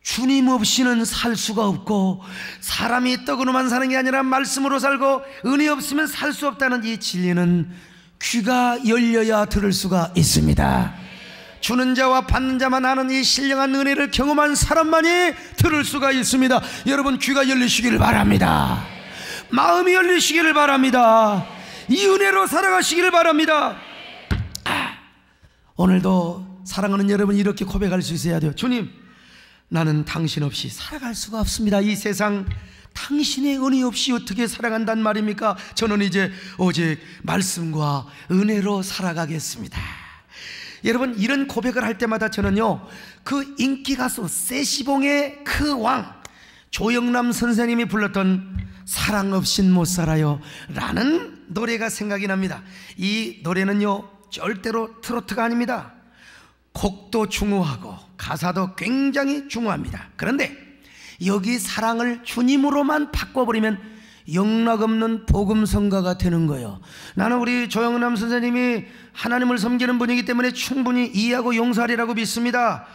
주님 없이는 살 수가 없고, 사람이 떡으로만 사는 게 아니라 말씀으로 살고 은혜 없으면 살 수 없다는 이 진리는 귀가 열려야 들을 수가 있습니다. 주는 자와 받는 자만 아는 이 신령한 은혜를 경험한 사람만이 들을 수가 있습니다. 여러분, 귀가 열리시기를 바랍니다. 마음이 열리시기를 바랍니다. 이 은혜로 살아가시기를 바랍니다. 오늘도 사랑하는 여러분, 이렇게 고백할 수 있어야 돼요. 주님, 나는 당신 없이 살아갈 수가 없습니다. 이 세상 당신의 은혜 없이 어떻게 살아간단 말입니까? 저는 이제 오직 말씀과 은혜로 살아가겠습니다. 여러분, 이런 고백을 할 때마다 저는요, 그 인기 가수 세시봉의 그 왕 조영남 선생님이 불렀던 사랑 없인 못 살아요 라는 노래가 생각이 납니다. 이 노래는요, 절대로 트로트가 아닙니다. 곡도 중요하고 가사도 굉장히 중요합니다. 그런데 여기 사랑을 주님으로만 바꿔버리면 영락없는 복음성가가 되는 거예요. 나는 우리 조영남 선생님이 하나님을 섬기는 분이기 때문에 충분히 이해하고 용서하리라고 믿습니다.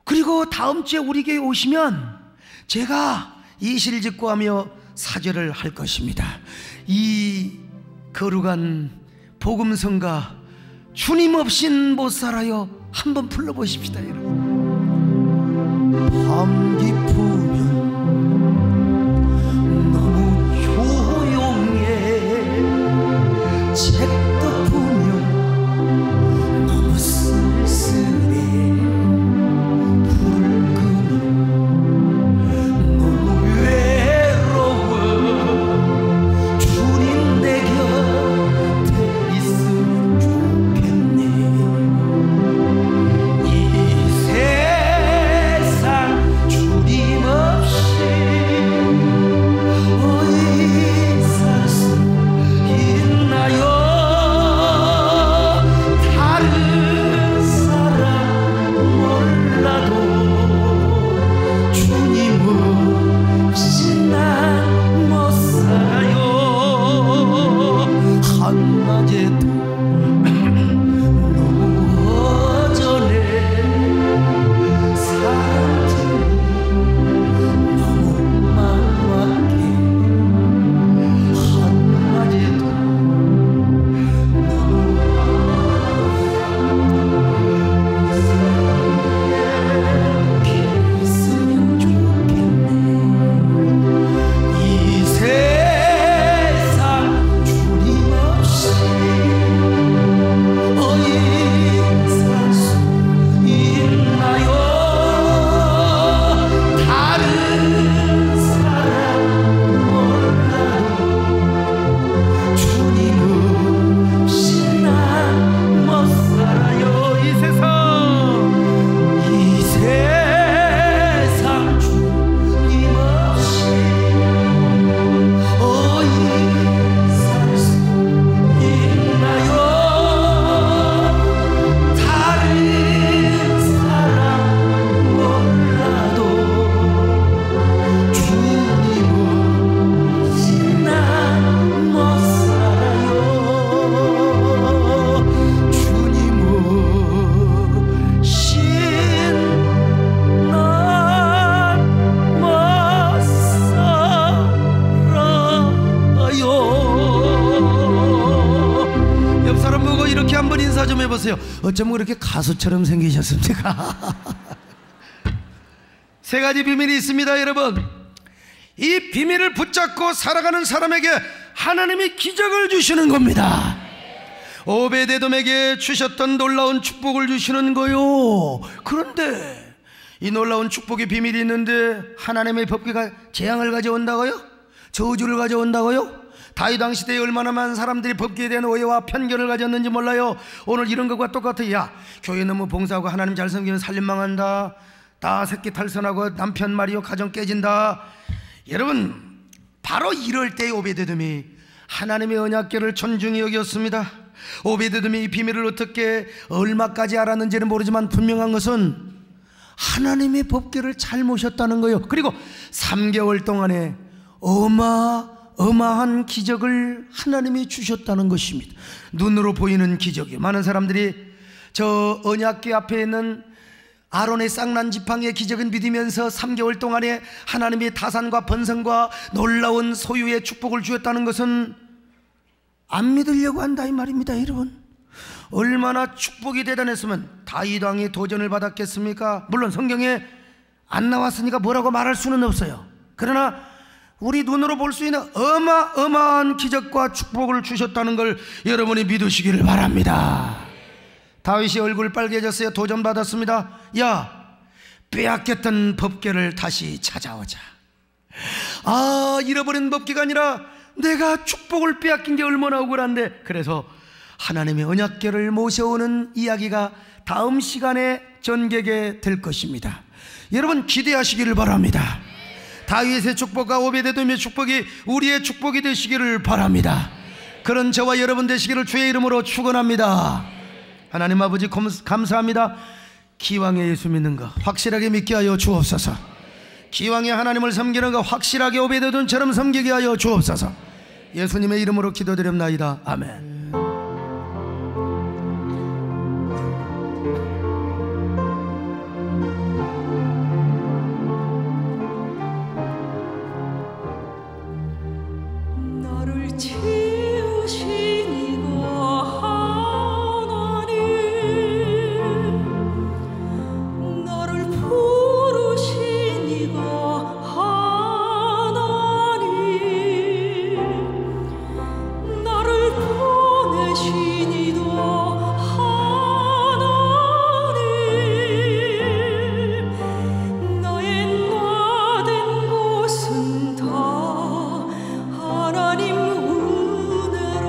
그리고 다음 주에 우리 교회 오시면 제가 이실직고하며 사죄를 할 것입니다. 이 거룩한 복음성가 주님 없인 못 살아요 한번 불러보십시다. 여러분, 밤 깊으면 너무 조용해, 책 덮으면 너무 쓸쓸해, 불을 끄면 너무 외로워, 주님 내 곁에 있으면 좋겠네. 이 세상 이렇게 한번 인사 좀 해보세요. 어쩌면 그렇게 가수처럼 생기셨습니까? 세 가지 비밀이 있습니다, 여러분. 이 비밀을 붙잡고 살아가는 사람에게 하나님이 기적을 주시는 겁니다. 오베데돔에게 주셨던 놀라운 축복을 주시는 거요. 그런데 이 놀라운 축복의 비밀이 있는데 하나님의 법궤가 재앙을 가져온다고요? 저주를 가져온다고요? 다윗 왕 시대에 얼마나 많은 사람들이 법궤에 대한 오해와 편견을 가졌는지 몰라요. 오늘 이런 것과 똑같아. 야, 교회 너무 봉사하고 하나님 잘 섬기면 살림 망한다, 다 새끼 탈선하고 남편 말이요 가정 깨진다. 여러분, 바로 이럴 때 오베데돔이 하나님의 언약궤를 존중히 여겼습니다. 오베데돔이 이 비밀을 어떻게 얼마까지 알았는지는 모르지만 분명한 것은 하나님의 법궤를 잘 모셨다는 거예요. 그리고 3개월 동안에 어마어마한 기적을 하나님이 주셨다는 것입니다. 눈으로 보이는 기적이요. 많은 사람들이 저 언약궤 앞에 있는 아론의 쌍난 지팡이의 기적은 믿으면서 3개월 동안에 하나님의 다산과 번성과 놀라운 소유의 축복을 주었다는 것은 안 믿으려고 한다 이 말입니다. 여러분, 얼마나 축복이 대단했으면 다윗 왕이 도전을 받았겠습니까? 물론 성경에 안 나왔으니까 뭐라고 말할 수는 없어요. 그러나 우리 눈으로 볼 수 있는 어마어마한 기적과 축복을 주셨다는 걸 여러분이 믿으시기를 바랍니다. 다윗이 얼굴 빨개졌어요. 도전받았습니다. 야, 빼앗겼던 법궤를 다시 찾아오자. 아, 잃어버린 법궤가 아니라 내가 축복을 빼앗긴 게 얼마나 억울한데. 그래서 하나님의 언약궤를 모셔오는 이야기가 다음 시간에 전개게 될 것입니다. 여러분 기대하시기를 바랍니다. 다윗의 축복과 오베데돔의 축복이 우리의 축복이 되시기를 바랍니다. 그런 저와 여러분 되시기를 주의 이름으로 축원합니다. 하나님 아버지 감사합니다. 기왕에 예수 믿는 거 확실하게 믿게 하여 주옵소서. 기왕에 하나님을 섬기는 거 확실하게 오베데돔처럼 섬기게 하여 주옵소서. 예수님의 이름으로 기도드립나이다. 아멘. 하나님 은혜로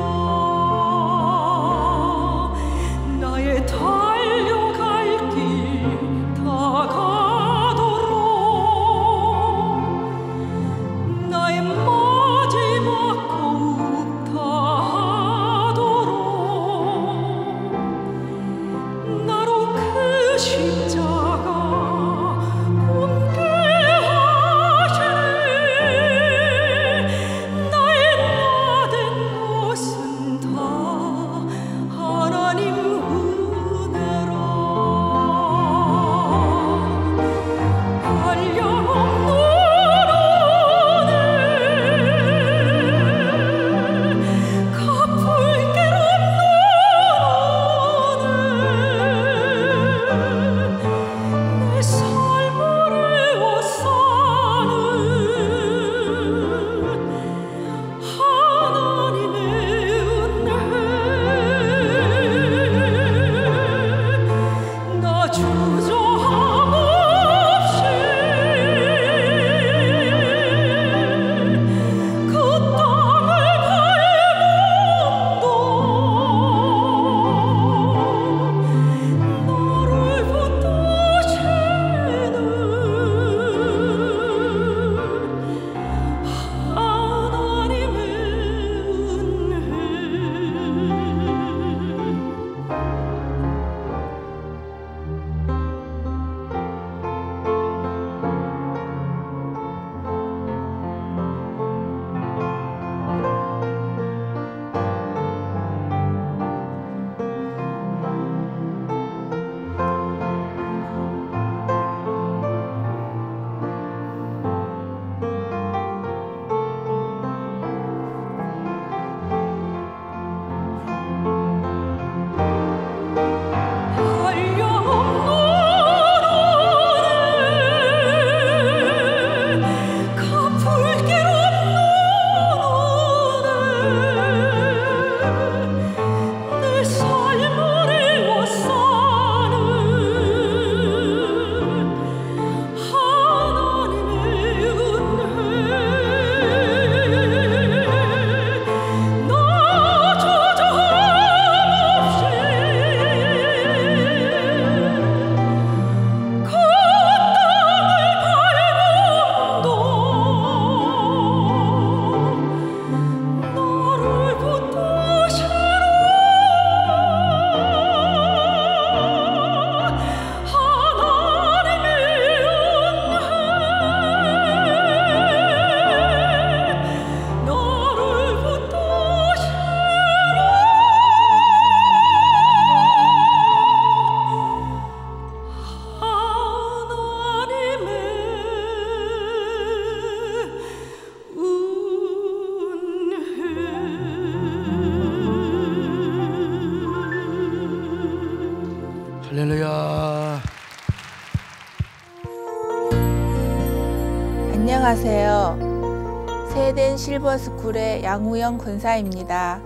안녕하세요. 세덴 실버스쿨의 양우영 권사입니다.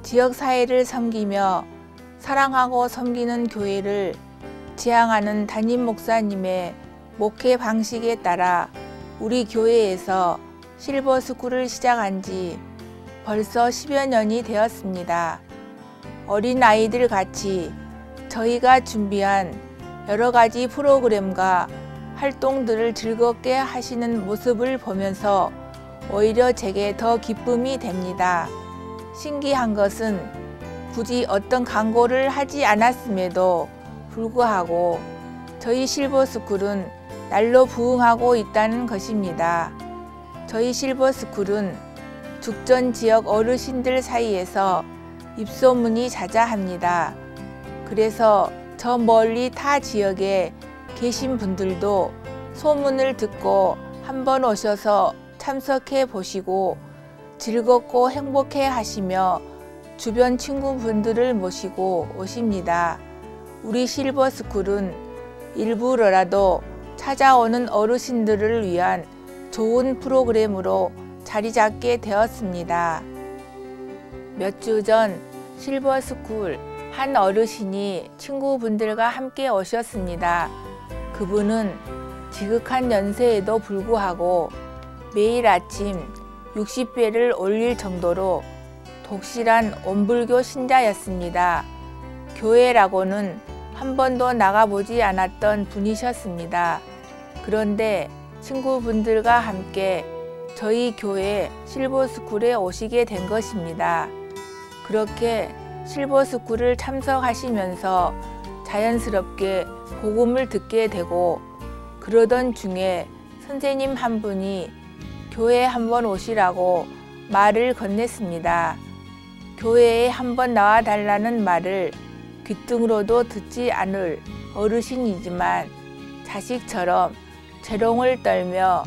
지역사회를 섬기며 사랑하고 섬기는 교회를 지향하는 담임 목사님의 목회 방식에 따라 우리 교회에서 실버스쿨을 시작한 지 벌써 10여 년이 되었습니다. 어린 아이들 같이 저희가 준비한 여러 가지 프로그램과 활동들을 즐겁게 하시는 모습을 보면서 오히려 제게 더 기쁨이 됩니다. 신기한 것은 굳이 어떤 광고를 하지 않았음에도 불구하고 저희 실버스쿨은 날로 부흥하고 있다는 것입니다. 저희 실버스쿨은 죽전 지역 어르신들 사이에서 입소문이 자자합니다. 그래서 저 멀리 타 지역에 계신 분들도 소문을 듣고 한번 오셔서 참석해 보시고 즐겁고 행복해 하시며 주변 친구분들을 모시고 오십니다. 우리 실버스쿨은 일부러라도 찾아오는 어르신들을 위한 좋은 프로그램으로 자리 잡게 되었습니다. 몇 주 전 실버스쿨 한 어르신이 친구분들과 함께 오셨습니다. 그분은 지극한 연세에도 불구하고 매일 아침 60배를 올릴 정도로 독실한 온불교 신자였습니다. 교회라고는 한 번도 나가보지 않았던 분이셨습니다. 그런데 친구분들과 함께 저희 교회 실버스쿨에 오시게 된 것입니다. 그렇게 실버스쿨을 참석하시면서 자연스럽게 복음을 듣게 되고 그러던 중에 선생님 한 분이 교회에 한번 오시라고 말을 건넸습니다. 교회에 한번 나와 달라는 말을 귀등으로도 듣지 않을 어르신이지만 자식처럼 재롱을 떨며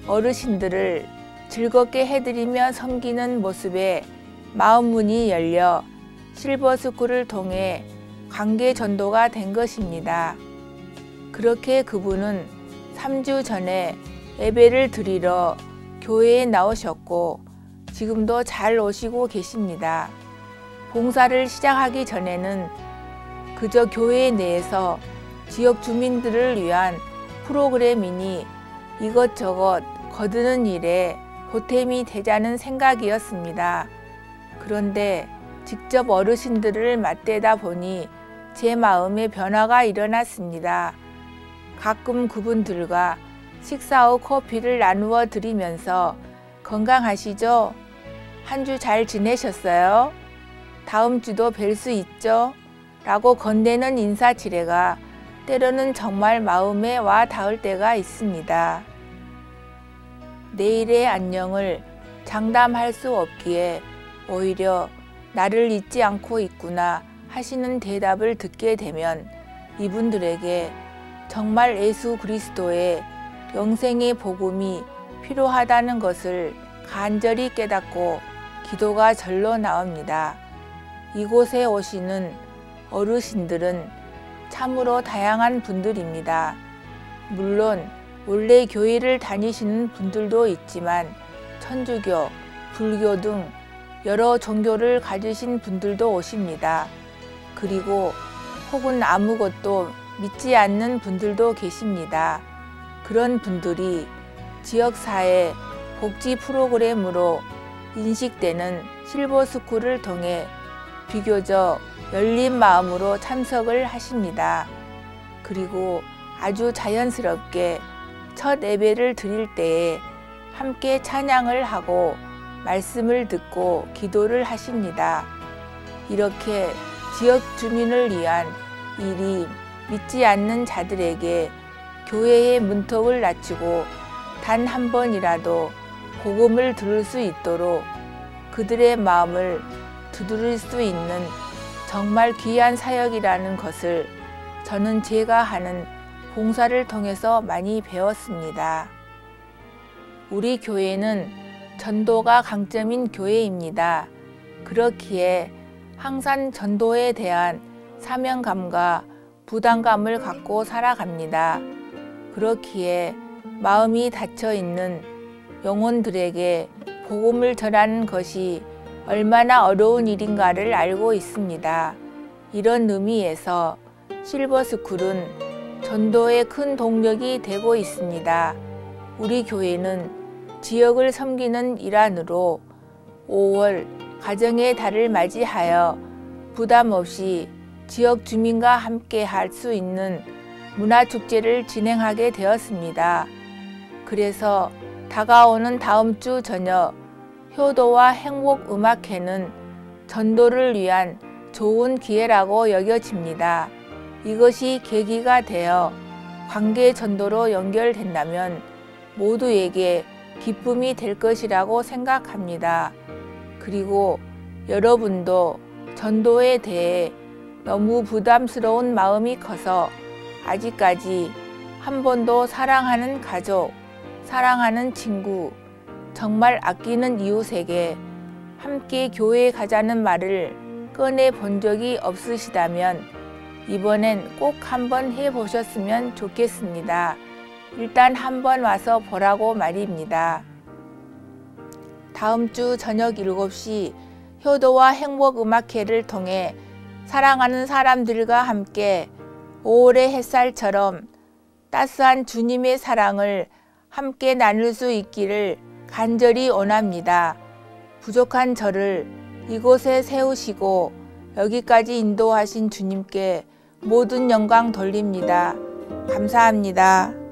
어르신들을 즐겁게 해드리며 섬기는 모습에 마음 문이 열려 실버스쿨을 통해 관계 전도가 된 것입니다. 그렇게 그분은 3주 전에 예배를 드리러 교회에 나오셨고 지금도 잘 오시고 계십니다. 봉사를 시작하기 전에는 그저 교회 내에서 지역 주민들을 위한 프로그램이니 이것저것 거두는 일에 보탬이 되자는 생각이었습니다. 그런데 직접 어르신들을 맞대다 보니 제 마음에 변화가 일어났습니다. 가끔 그분들과 식사 후 커피를 나누어 드리면서 건강하시죠? 한 주 잘 지내셨어요? 다음 주도 뵐 수 있죠? 라고 건네는 인사치레가 때로는 정말 마음에 와 닿을 때가 있습니다. 내일의 안녕을 장담할 수 없기에 오히려 나를 잊지 않고 있구나 하시는 대답을 듣게 되면 이분들에게 정말 예수 그리스도의 영생의 복음이 필요하다는 것을 간절히 깨닫고 기도가 절로 나옵니다. 이곳에 오시는 어르신들은 참으로 다양한 분들입니다. 물론 원래 교회를 다니시는 분들도 있지만 천주교, 불교 등 여러 종교를 가지신 분들도 오십니다. 그리고 혹은 아무것도 믿지 않는 분들도 계십니다. 그런 분들이 지역사회 복지 프로그램으로 인식되는 실버스쿨을 통해 비교적 열린 마음으로 참석을 하십니다. 그리고 아주 자연스럽게 첫 예배를 드릴 때에 함께 찬양을 하고 말씀을 듣고 기도를 하십니다. 이렇게 지역 주민을 위한 일이 믿지 않는 자들에게 교회의 문턱을 낮추고 단 한 번이라도 복음을 들을 수 있도록 그들의 마음을 두드릴 수 있는 정말 귀한 사역이라는 것을 저는 제가 하는 봉사를 통해서 많이 배웠습니다. 우리 교회는 전도가 강점인 교회입니다. 그렇기에 항상 전도에 대한 사명감과 부담감을 갖고 살아갑니다. 그렇기에 마음이 닫혀 있는 영혼들에게 복음을 전하는 것이 얼마나 어려운 일인가를 알고 있습니다. 이런 의미에서 실버스쿨은 전도에 큰 동력이 되고 있습니다. 우리 교회는 지역을 섬기는 일환으로 5월 가정의 달을 맞이하여 부담 없이 지역 주민과 함께 할 수 있는 문화축제를 진행하게 되었습니다. 그래서 다가오는 다음 주 저녁 효도와 행복음악회는 전도를 위한 좋은 기회라고 여겨집니다. 이것이 계기가 되어 관계 전도로 연결된다면 모두에게 기쁨이 될 것이라고 생각합니다. 그리고 여러분도 전도에 대해 너무 부담스러운 마음이 커서 아직까지 한 번도 사랑하는 가족, 사랑하는 친구, 정말 아끼는 이웃에게 함께 교회에 가자는 말을 꺼내 본 적이 없으시다면 이번엔 꼭 한번 해보셨으면 좋겠습니다. 일단 한번 와서 보라고 말입니다. 다음 주 저녁 7시 효도와 행복음악회를 통해 사랑하는 사람들과 함께 5월의 햇살처럼 따스한 주님의 사랑을 함께 나눌 수 있기를 간절히 원합니다. 부족한 저를 이곳에 세우시고 여기까지 인도하신 주님께 모든 영광 돌립니다. 감사합니다.